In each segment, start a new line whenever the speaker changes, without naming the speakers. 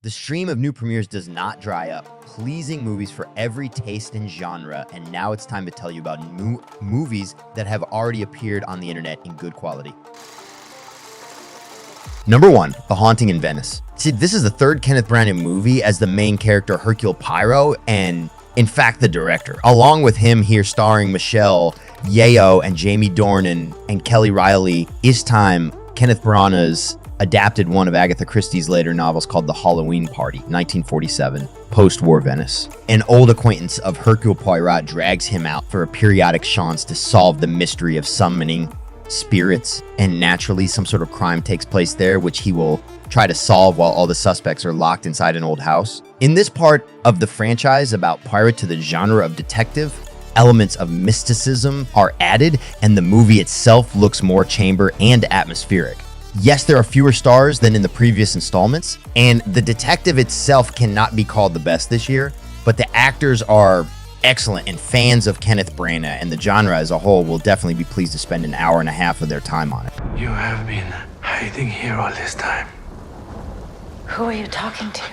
The stream of new premieres does not dry up, pleasing movies for every taste and genre, and now it's time to tell you about new movies that have already appeared on the internet in good quality. Number 1, The Haunting in Venice. See, this is the third Kenneth Branagh movie as the main character Hercule Poirot, and in fact the director. Along with him here starring Michelle Yeoh and Jamie Dornan and Kelly Riley, is time Kenneth Branagh's adapted one of Agatha Christie's later novels called The Halloween Party, 1947, post-war Venice. An old acquaintance of Hercule Poirot drags him out for a periodic seance to solve the mystery of summoning spirits, and naturally some sort of crime takes place there, which he will try to solve while all the suspects are locked inside an old house. In this part of the franchise about Poirot to the genre of detective, elements of mysticism are added, and the movie itself looks more chamber and atmospheric. Yes, there are fewer stars than in the previous installments, and the detective itself cannot be called the best this year, but the actors are excellent, and fans of Kenneth Branagh and the genre as a whole will definitely be pleased to spend an hour and a half of their time on it.
You have been hiding here all this time.
Who are you talking to?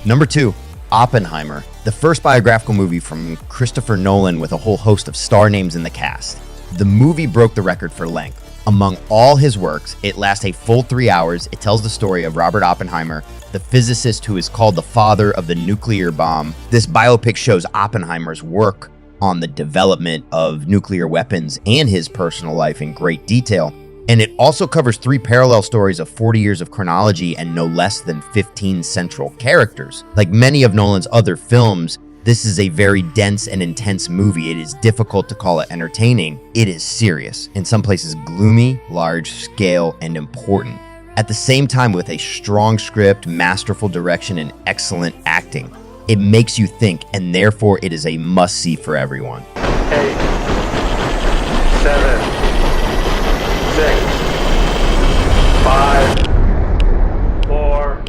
Number 2, Oppenheimer, the first biographical movie from Christopher Nolan with a whole host of star names in the cast. The movie broke the record for length. Among all his works, it lasts a full 3 hours. It tells the story of Robert Oppenheimer, the physicist who is called the father of the nuclear bomb. This biopic shows Oppenheimer's work on the development of nuclear weapons and his personal life in great detail. And it also covers 3 parallel stories of 40 years of chronology and no less than 15 central characters. Like many of Nolan's other films, this is a very dense and intense movie. It is difficult to call it entertaining. It is serious, in some places gloomy, large scale, and important. At the same time, with a strong script, masterful direction, and excellent acting, it makes you think, and therefore it is a must-see for everyone.
8, 7, 6, 5, 4,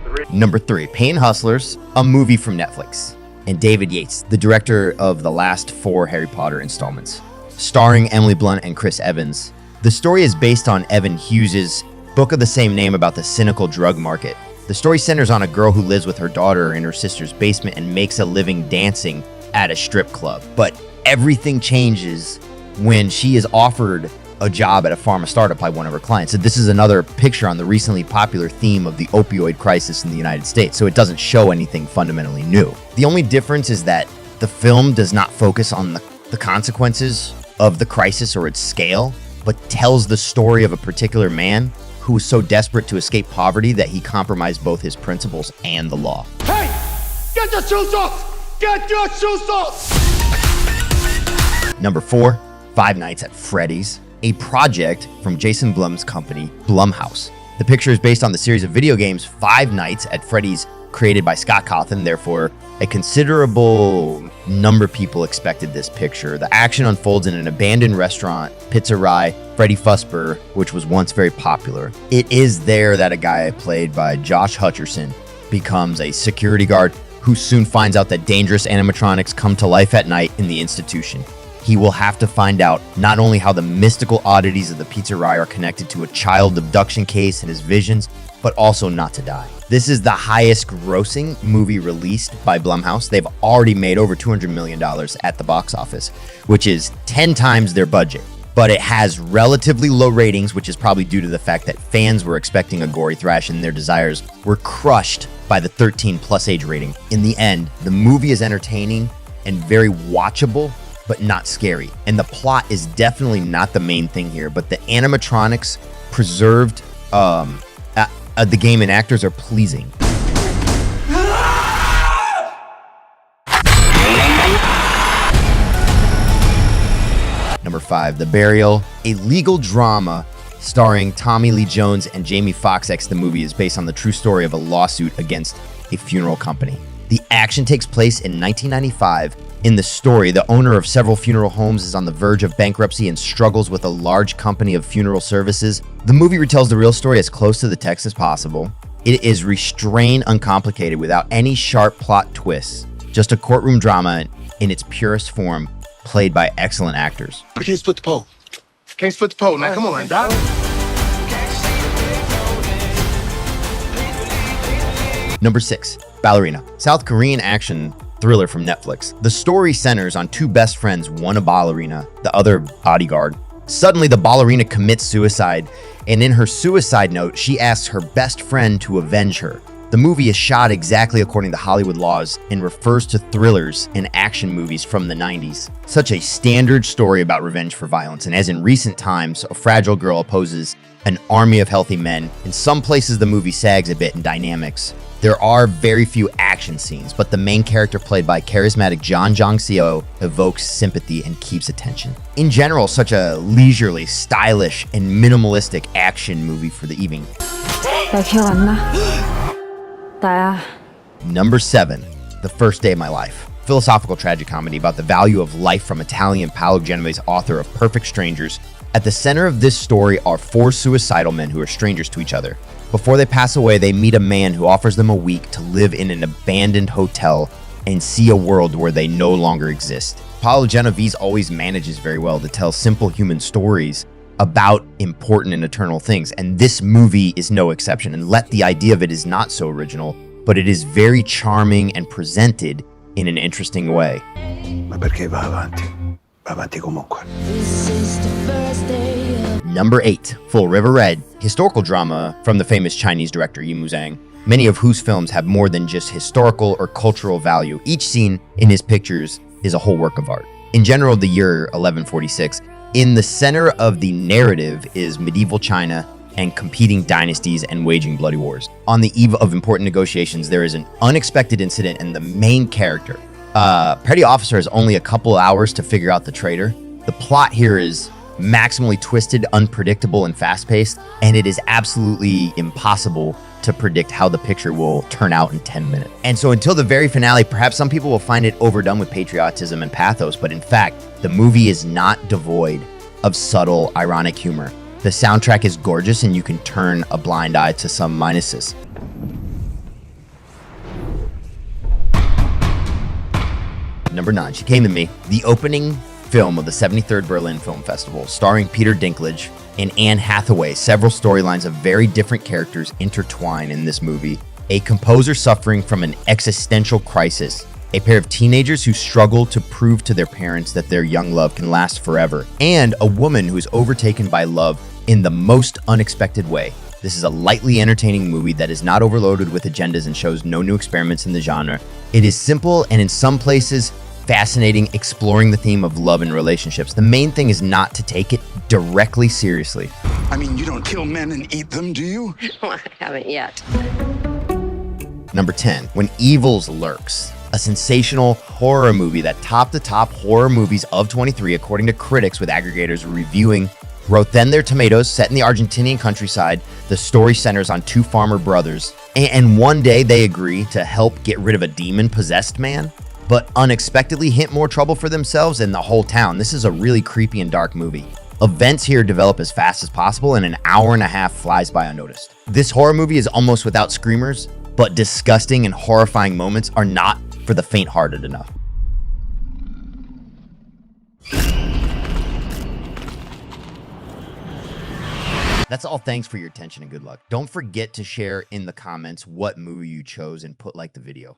3.
Number 3, Paying Hustlers, a movie from Netflix, and David Yates, the director of the last 4 Harry Potter installments. Starring Emily Blunt and Chris Evans, the story is based on Evan Hughes' book of the same name about the cynical drug market. The story centers on a girl who lives with her daughter in her sister's basement and makes a living dancing at a strip club. But everything changes when she is offered a job at a pharma startup by one of her clients. So this is another picture on the recently popular theme of the opioid crisis in the United States. So it doesn't show anything fundamentally new. The only difference is that the film does not focus on the consequences of the crisis or its scale, but tells the story of a particular man who was so desperate to escape poverty that he compromised both his principles and the law.
Hey! Get your shoes off! Get your shoes off!
Number 4, Five Nights at Freddy's, a project from Jason Blum's company, Blumhouse. The picture is based on the series of video games Five Nights at Freddy's, created by Scott Cawthon. Therefore, a considerable number of people expected this picture. The action unfolds in an abandoned restaurant, Pizzeria Freddy Fazbear, which was once very popular. It is there that a guy played by Josh Hutcherson becomes a security guard who soon finds out that dangerous animatronics come to life at night in the institution. He will have to find out not only how the mystical oddities of the pizzeria are connected to a child abduction case and his visions, but also not to die. This is the highest grossing movie released by Blumhouse. They've already made over $200 million at the box office, which is 10 times their budget. But it has relatively low ratings, which is probably due to the fact that fans were expecting a gory thrash and their desires were crushed by the 13 plus age rating. In the end, the movie is entertaining and very watchable, but not scary. And the plot is definitely not the main thing here, but the animatronics preserved, the game and actors are pleasing. Number 5, The Burial, a legal drama starring Tommy Lee Jones and Jamie Foxx. The movie is based on the true story of a lawsuit against a funeral company. The action takes place in 1995. In the story, the owner of several funeral homes is on the verge of bankruptcy and struggles with a large company of funeral services. The movie retells the real story as close to the text as possible. It is restrained, uncomplicated, without any sharp plot twists. Just a courtroom drama in its purest form, played by excellent actors.
I can't split the pole. Can't split the pole. Now, come on, Doc.
Number 6, Ballerina. South Korean action thriller from Netflix. The story centers on two best friends, one a ballerina, the other bodyguard. Suddenly, the ballerina commits suicide, and in her suicide note, she asks her best friend to avenge her. The movie is shot exactly according to Hollywood laws and refers to thrillers and action movies from the 90s. Such a standard story about revenge for violence, and as in recent times, a fragile girl opposes an army of healthy men. In some places, the movie sags a bit in dynamics. There are very few action scenes, but the main character played by charismatic John Jong-seo evokes sympathy and keeps attention. In general, such a leisurely, stylish, and minimalistic action movie for the evening.
나 기억 안 나? 나야.
Number 7, The First Day of My Life. Philosophical tragic comedy about the value of life from Italian Paolo Genovese, author of Perfect Strangers. At the center of this story are 4 suicidal men who are strangers to each other. Before they pass away, they meet a man who offers them a week to live in an abandoned hotel and see a world where they no longer exist. Paolo Genovese always manages very well to tell simple human stories about important and eternal things, and this movie is no exception. And the idea of it is not so original, but it is very charming and presented in an interesting way.
Ma perché va avanti? Va avanti comunque.
Number 8, Full River Red, historical drama from the famous Chinese director Yimou Zhang, many of whose films have more than just historical or cultural value. Each scene in his pictures is a whole work of art. In general, the year 1146, in the center of the narrative is medieval China and competing dynasties and waging bloody wars. On the eve of important negotiations, there is an unexpected incident, and the main character, petty officer, has only a couple hours to figure out the traitor. The plot here is maximally twisted, unpredictable, and fast-paced, and it is absolutely impossible to predict how the picture will turn out in 10 minutes. And so until the very finale, perhaps some people will find it overdone with patriotism and pathos, but in fact, the movie is not devoid of subtle, ironic humor. The soundtrack is gorgeous, and you can turn a blind eye to some minuses. Number 9, She Came to Me, the opening film of the 73rd Berlin Film Festival, starring Peter Dinklage and Anne Hathaway. Several storylines of very different characters intertwine in this movie. A composer suffering from an existential crisis, a pair of teenagers who struggle to prove to their parents that their young love can last forever, and a woman who is overtaken by love in the most unexpected way. This is a lightly entertaining movie that is not overloaded with agendas and shows no new experiments in the genre. It is simple and in some places fascinating, exploring the theme of love and relationships. The main thing is not to take it directly seriously.
I mean, you don't kill men and eat them, do you?
Well, I haven't yet.
Number 10, When Evils Lurks, a sensational horror movie that topped the top horror movies of 23 according to critics, with aggregators reviewing Rotten Their Tomatoes. Set in the Argentinian countryside, the story centers on 2 farmer brothers, and one day they agree to help get rid of a demon-possessed man, but unexpectedly hint more trouble for themselves and the whole town. This is a really creepy and dark movie. Events here develop as fast as possible, and an hour and a half flies by unnoticed. This horror movie is almost without screamers, but disgusting and horrifying moments are not for the faint-hearted enough. That's all. Thanks for your attention and good luck. Don't forget to share in the comments what movie you chose and put like the video.